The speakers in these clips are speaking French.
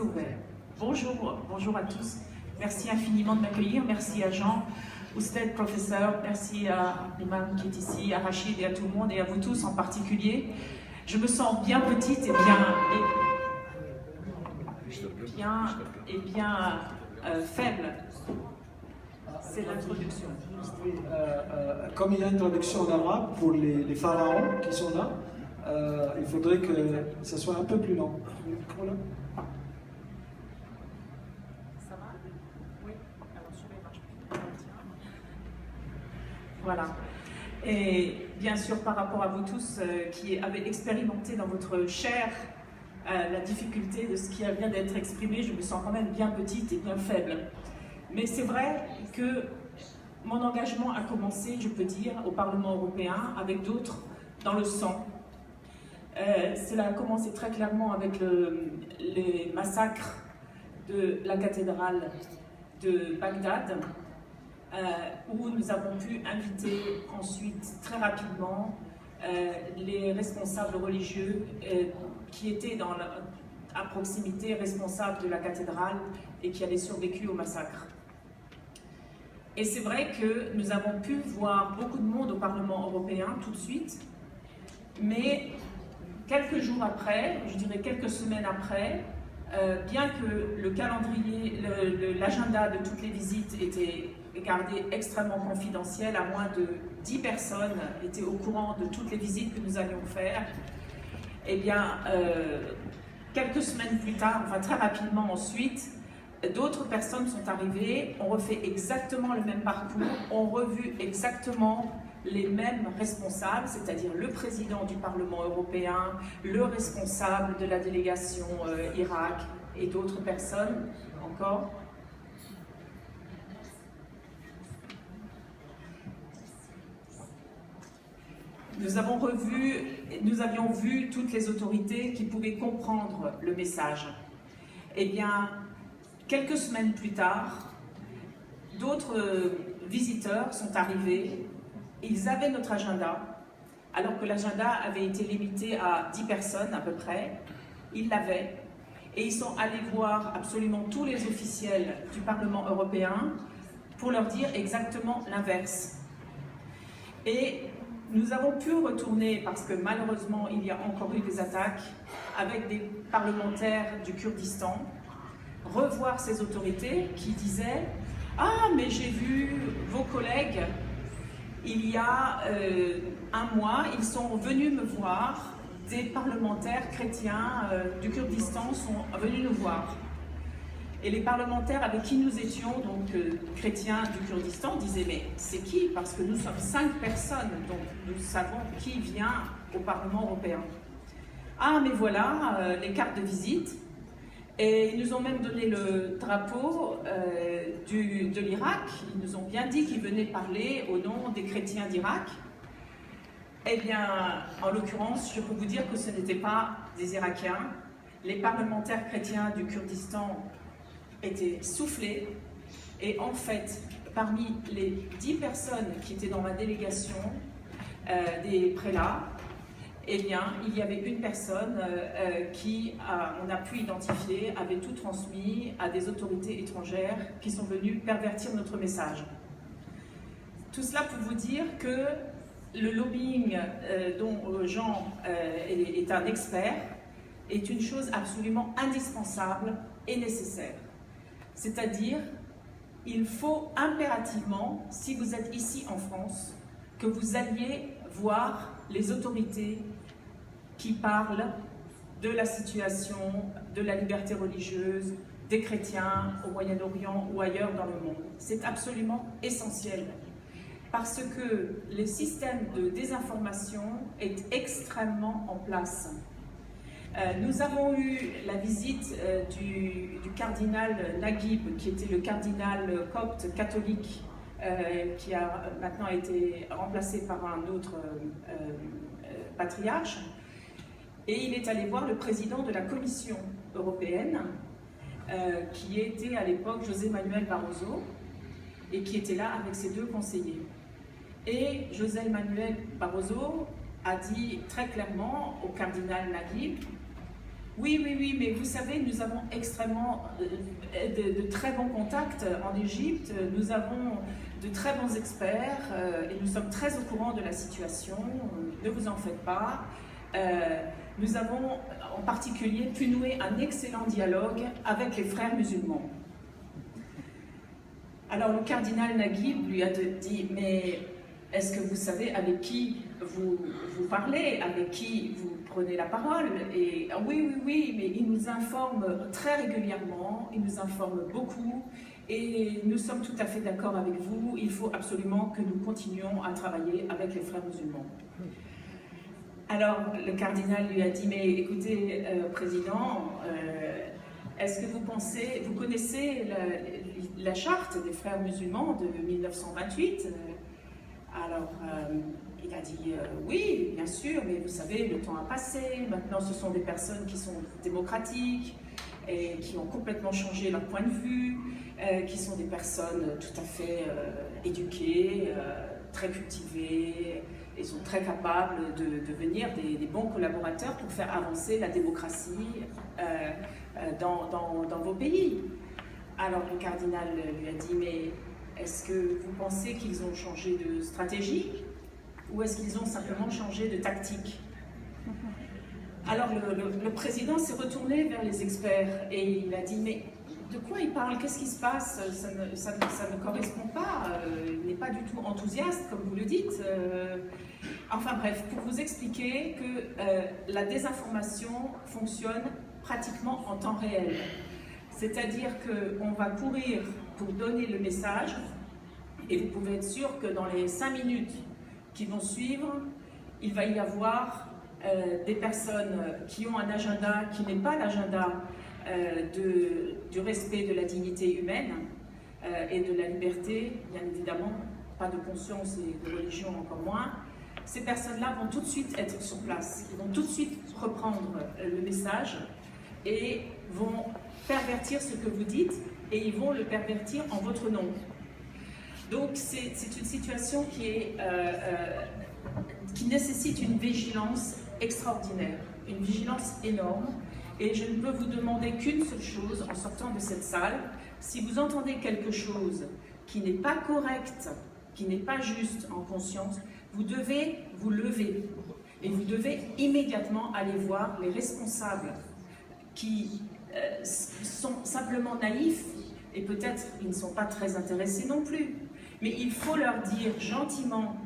ouvert. Bonjour, bonjour à tous. Merci infiniment de m'accueillir. Merci à Jean, Ousted, professeur. Merci à l'imam qui est ici, à Rachid et à tout le monde, et à vous tous en particulier. Je me sens bien petite et bien faible. C'est l'introduction. Comme il y a une traduction en arabe pour les pharaons qui sont là, il faudrait que ça soit un peu plus long. Ça va? Oui. Alors celui-là, il marche plus. Voilà. Et bien sûr, par rapport à vous tous qui avez expérimenté dans votre chair la difficulté de ce qui vient d'être exprimé, je me sens quand même bien petite et bien faible. Mais c'est vrai que mon engagement a commencé, je peux dire, au Parlement européen, avec d'autres dans le sang. Cela a commencé très clairement avec les massacres de la cathédrale de Bagdad, où nous avons pu inviter ensuite très rapidement les responsables religieux qui étaient à proximité, responsables de la cathédrale et qui avaient survécu au massacre. Et c'est vrai que nous avons pu voir beaucoup de monde au Parlement européen tout de suite, mais quelques jours après, je dirais quelques semaines après, bien que le calendrier, l'agenda de toutes les visites était gardé extrêmement confidentiel, à moins de 10 personnes étaient au courant de toutes les visites que nous allions faire, eh bien, quelques semaines plus tard, enfin très rapidement ensuite, d'autres personnes sont arrivées, ont refait exactement le même parcours, ont revu exactement les mêmes responsables, c'est-à-dire le président du Parlement européen, le responsable de la délégation Irak et d'autres personnes encore. Nous avions vu toutes les autorités qui pouvaient comprendre le message. Eh bien, quelques semaines plus tard, d'autres visiteurs sont arrivés. Ils avaient notre agenda, alors que l'agenda avait été limité à 10 personnes à peu près. Ils l'avaient. Et ils sont allés voir absolument tous les officiels du Parlement européen pour leur dire exactement l'inverse. Et nous avons pu retourner, parce que malheureusement il y a encore eu des attaques, avec des parlementaires du Kurdistan, revoir ces autorités qui disaient « Ah, mais j'ai vu vos collègues, il y a un mois, ils sont venus me voir, des parlementaires chrétiens du Kurdistan sont venus nous voir. » Et les parlementaires avec qui nous étions, donc chrétiens du Kurdistan, disaient « Mais c'est qui? Parce que nous sommes 5 personnes, donc nous savons qui vient au Parlement européen. » Ah, mais voilà, les cartes de visite. Et ils nous ont même donné le drapeau de l'Irak. Ils nous ont bien dit qu'ils venaient parler au nom des chrétiens d'Irak. Eh bien, en l'occurrence, je peux vous dire que ce n'étaient pas des Irakiens. Les parlementaires chrétiens du Kurdistan étaient soufflés. Et en fait, parmi les 10 personnes qui étaient dans ma délégation, des prélats, eh bien, il y avait une personne qui, on a pu identifier, avait tout transmis à des autorités étrangères qui sont venues pervertir notre message. Tout cela pour vous dire que le lobbying dont Jean est un expert est une chose absolument indispensable et nécessaire. C'est-à-dire, il faut impérativement, si vous êtes ici en France, que vous alliez voir les autorités qui parlent de la situation, de la liberté religieuse, des chrétiens au Moyen-Orient ou ailleurs dans le monde. C'est absolument essentiel parce que le système de désinformation est extrêmement en place. Nous avons eu la visite du cardinal Naguib, qui était le cardinal copte catholique, qui a maintenant été remplacé par un autre patriarche, et il est allé voir le président de la Commission européenne, qui était à l'époque José Manuel Barroso, et qui était là avec ses 2 conseillers. Et José Manuel Barroso a dit très clairement au cardinal Naguib Oui, mais vous savez, nous avons extrêmement de très bons contacts en Égypte, nous avons de très bons experts et nous sommes très au courant de la situation, ne vous en faites pas. Nous avons en particulier pu nouer un excellent dialogue avec les frères musulmans. Alors le cardinal Naguib lui a dit, mais est-ce que vous savez avec qui vous parlez, avec qui vous prenez la parole? Et oui, mais il nous informe très régulièrement, il nous informe beaucoup, et nous sommes tout à fait d'accord avec vous, il faut absolument que nous continuions à travailler avec les frères musulmans. Alors le cardinal lui a dit, mais écoutez, Président, est-ce que vous connaissez la charte des frères musulmans de 1928? Alors, il a dit oui, bien sûr, mais vous savez, le temps a passé, maintenant ce sont des personnes qui sont démocratiques et qui ont complètement changé leur point de vue, qui sont des personnes tout à fait éduquées, très cultivées, et sont très capables de devenir des bons collaborateurs pour faire avancer la démocratie dans vos pays. Alors le cardinal lui a dit, mais est-ce que vous pensez qu'ils ont changé de stratégie ou est-ce qu'ils ont simplement changé de tactique? Alors le président s'est retourné vers les experts et il a dit, mais de quoi il parle? Qu'est-ce qui se passe? Ça ne correspond pas, il n'est pas du tout enthousiaste comme vous le dites. Enfin bref, pour vous expliquer que la désinformation fonctionne pratiquement en temps réel. C'est-à-dire qu'on va courir pour donner le message et vous pouvez être sûr que dans les 5 minutes qui vont suivre, il va y avoir des personnes qui ont un agenda qui n'est pas l'agenda du respect de la dignité humaine et de la liberté, bien évidemment, pas de conscience et de religion encore moins. Ces personnes-là vont tout de suite être sur place, ils vont tout de suite reprendre le message et vont pervertir ce que vous dites et ils vont le pervertir en votre nom. Donc c'est une situation qui nécessite une vigilance extraordinaire, une vigilance énorme. Et je ne peux vous demander qu'une seule chose en sortant de cette salle. Si vous entendez quelque chose qui n'est pas correct, qui n'est pas juste en conscience, vous devez vous lever et vous devez immédiatement aller voir les responsables qui sont simplement naïfs et peut-être ils ne sont pas très intéressés non plus. Mais il faut leur dire gentiment,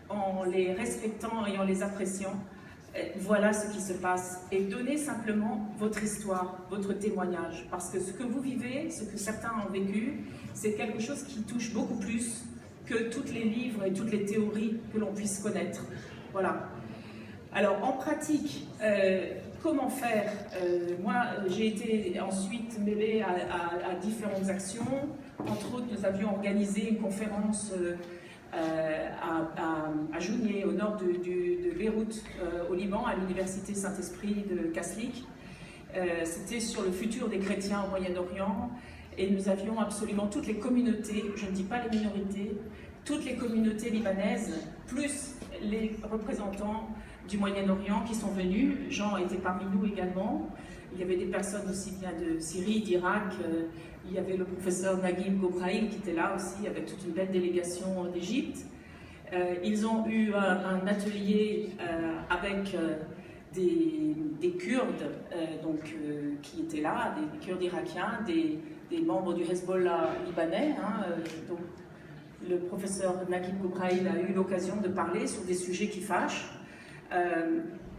en les respectant et en les appréciant, voilà ce qui se passe, et donnez simplement votre histoire, votre témoignage, parce que ce que vous vivez, ce que certains ont vécu, c'est quelque chose qui touche beaucoup plus que tous les livres et toutes les théories que l'on puisse connaître. Voilà. Alors en pratique, comment faire? Moi, j'ai été ensuite mêlée à différentes actions. Entre autres, nous avions organisé une conférence à Jounieh, au nord de Beyrouth, au Liban, à l'université Saint-Esprit de Kaslik. C'était sur le futur des chrétiens au Moyen-Orient. Et nous avions absolument toutes les communautés, je ne dis pas les minorités, toutes les communautés libanaises, plus les représentants du Moyen-Orient qui sont venus. Jean était parmi nous également. Il y avait des personnes aussi bien de Syrie, d'Irak. Il y avait le professeur Naguib Gobraïl qui était là aussi, avec toute une belle délégation d'Égypte. Ils ont eu un atelier avec des Kurdes qui étaient là, des Kurdes irakiens, des membres du Hezbollah libanais. Donc, le professeur Naguib Gobraïl a eu l'occasion de parler sur des sujets qui fâchent.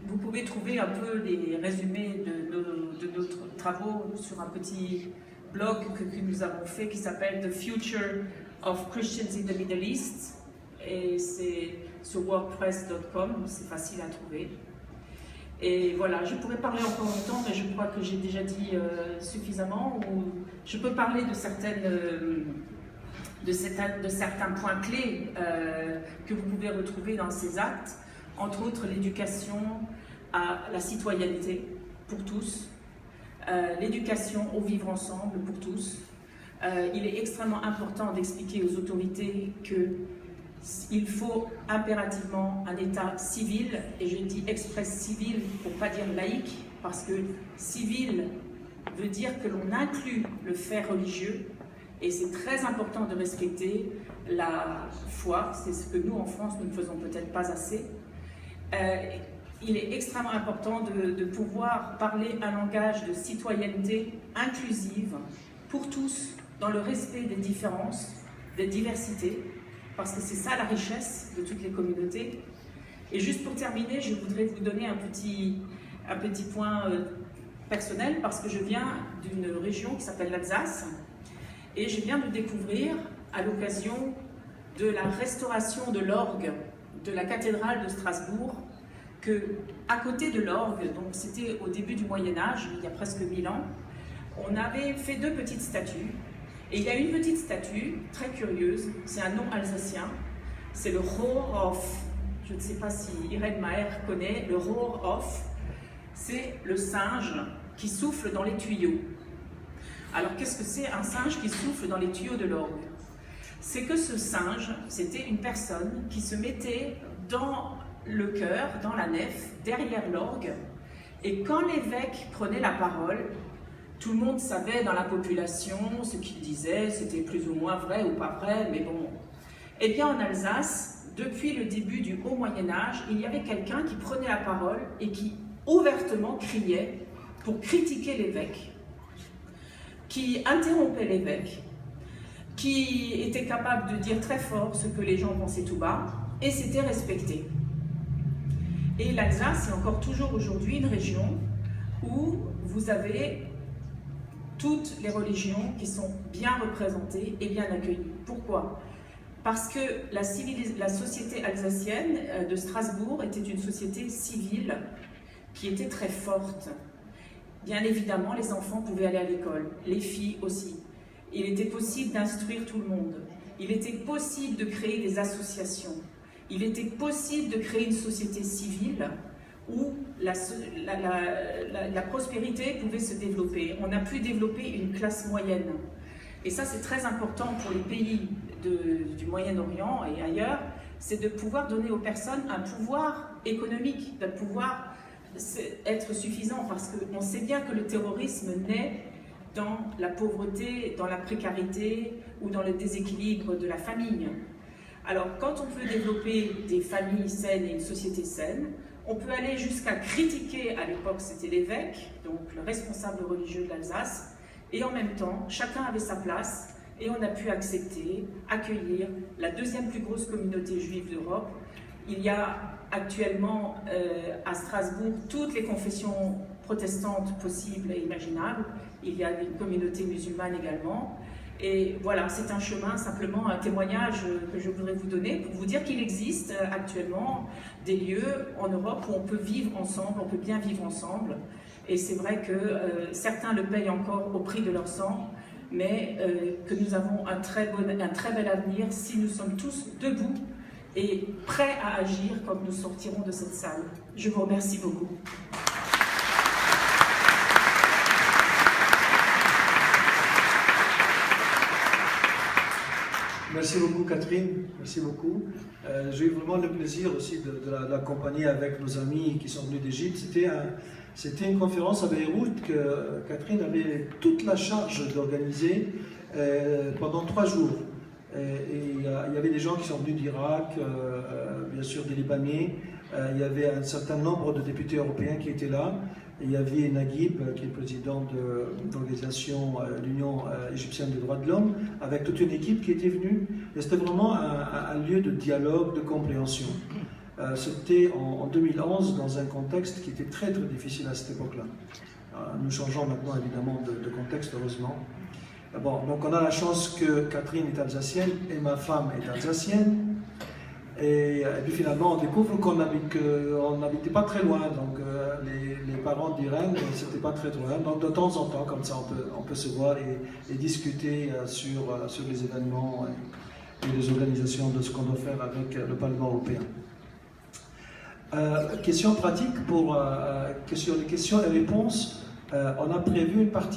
Vous pouvez trouver un peu les résumés de nos travaux sur un petit blog que nous avons fait qui s'appelle The Future of Christians in the Middle East, et c'est sur wordpress.com, c'est facile à trouver. Et voilà, je pourrais parler encore longtemps, mais je crois que j'ai déjà dit suffisamment. Je peux parler de certains points clés que vous pouvez retrouver dans ces actes, entre autres l'éducation à la citoyenneté pour tous, l'éducation au vivre ensemble pour tous. Il est extrêmement important d'expliquer aux autorités que il faut impérativement un État civil, et je dis exprès civil pour ne pas dire laïque, parce que civil veut dire que l'on inclut le fait religieux, et c'est très important de respecter la foi, c'est ce que nous en France nous ne faisons peut-être pas assez. Il est extrêmement important de pouvoir parler un langage de citoyenneté inclusive pour tous, dans le respect des différences, des diversités, parce que c'est ça la richesse de toutes les communautés. Et juste pour terminer, je voudrais vous donner un petit point personnel, parce que je viens d'une région qui s'appelle l'Alsace, et je viens de découvrir, à l'occasion de la restauration de l'orgue de la cathédrale de Strasbourg, que à côté de l'orgue, donc c'était au début du Moyen-Âge, il y a presque 1000 ans, on avait fait 2 petites statues. Et il y a une petite statue très curieuse, c'est un nom alsacien, c'est le Rohrhof. Je ne sais pas si Irène Maher connaît, le Rohrhof, c'est le singe qui souffle dans les tuyaux. Alors qu'est-ce que c'est un singe qui souffle dans les tuyaux de l'orgue? C'est que ce singe, c'était une personne qui se mettait dans le chœur, dans la nef, derrière l'orgue, et quand l'évêque prenait la parole, tout le monde savait dans la population ce qu'il disait, c'était plus ou moins vrai ou pas vrai, mais bon. Eh bien en Alsace, depuis le début du Haut Moyen-Âge, il y avait quelqu'un qui prenait la parole et qui ouvertement criait pour critiquer l'évêque, qui interrompait l'évêque, qui était capable de dire très fort ce que les gens pensaient tout bas, et c'était respecté. Et l'Alsace est encore toujours aujourd'hui une région où vous avez toutes les religions qui sont bien représentées et bien accueillies. Pourquoi? Parce que la société alsacienne de Strasbourg était une société civile qui était très forte. Bien évidemment, les enfants pouvaient aller à l'école, les filles aussi. Il était possible d'instruire tout le monde. Il était possible de créer des associations. Il était possible de créer une société civile où la prospérité pouvait se développer. On a pu développer une classe moyenne. Et ça, c'est très important pour les pays du Moyen-Orient et ailleurs, c'est de pouvoir donner aux personnes un pouvoir économique, de pouvoir être suffisant, parce qu'on sait bien que le terrorisme naît dans la pauvreté, dans la précarité ou dans le déséquilibre de la famille. Alors, quand on veut développer des familles saines et une société saine, on peut aller jusqu'à critiquer, à l'époque c'était l'évêque, donc le responsable religieux de l'Alsace, et en même temps, chacun avait sa place, et on a pu accepter, accueillir la 2e plus grosse communauté juive d'Europe. Il y a actuellement à Strasbourg toutes les confessions protestantes possibles et imaginables. Il y a une communauté musulmane également. Et voilà, c'est un chemin, simplement un témoignage que je voudrais vous donner pour vous dire qu'il existe actuellement des lieux en Europe où on peut vivre ensemble, on peut bien vivre ensemble. Et c'est vrai que certains le payent encore au prix de leur sang, mais que nous avons un très bel avenir si nous sommes tous debout et prêts à agir quand nous sortirons de cette salle. Je vous remercie beaucoup. Merci beaucoup Catherine, merci beaucoup. J'ai eu vraiment le plaisir aussi de l'accompagner avec nos amis qui sont venus d'Égypte. C'était une conférence à Beyrouth que Catherine avait toute la charge d'organiser pendant 3 jours. Et il y avait des gens qui sont venus d'Irak, bien sûr des Libanais, il y avait un certain nombre de députés européens qui étaient là. Il y avait Naguib, qui est président de l'organisation l'Union égyptienne des droits de l'homme, avec toute une équipe qui était venue. Et c'était vraiment un lieu de dialogue, de compréhension. C'était en 2011, dans un contexte qui était très très difficile à cette époque-là. Nous changeons maintenant évidemment de contexte, heureusement. Bon, donc on a la chance que Catherine est alsacienne et ma femme est alsacienne. Et puis finalement, on découvre qu'on n'habitait pas très loin, donc les parents d'Irène, c'était pas très loin. Donc de temps en temps, comme ça, on peut se voir et discuter sur les événements et les organisations de ce qu'on doit faire avec le Parlement européen. Question pratique sur les questions et réponses. On a prévu une partie